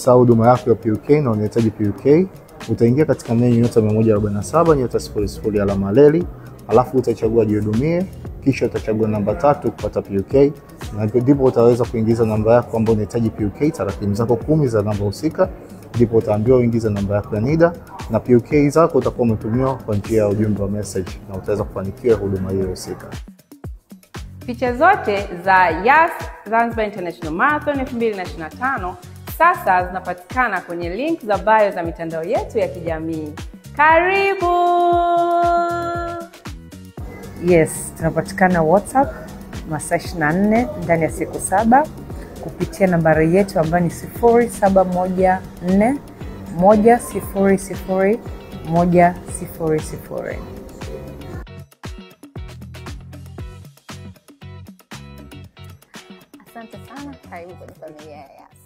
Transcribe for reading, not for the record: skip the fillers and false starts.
umesahau huduma yako ya PUK na unahitaji PUK, utaingia katika menu nyota 147 nyota 00 alama leli, alafu utachagua jihudumie, kisha utachagua namba 3 kupata PUK, na ndipo utaweza kuingiza namba yako ambayo unahitaji PUK, tarakimu zako 10 za namba husika, ndipo utaambiwa uingize namba yako ya NIDA na PUK zako utakuwa umetumiwa kwa njia ya ujumbe wa message na utaweza kufanikiwa huduma hiyo husika. Picha zote za Yas Zanzibar International Marathon 2025 sasa zinapatikana kwenye link za bio za mitandao yetu ya kijamii. Karibu! Yes, tunapatikana WhatsApp masaa 24 ndani ya siku 7 kupitia nambari yetu ambayo ni 0714 100 100. Asante sana, karibu kwenye familia ya Yas.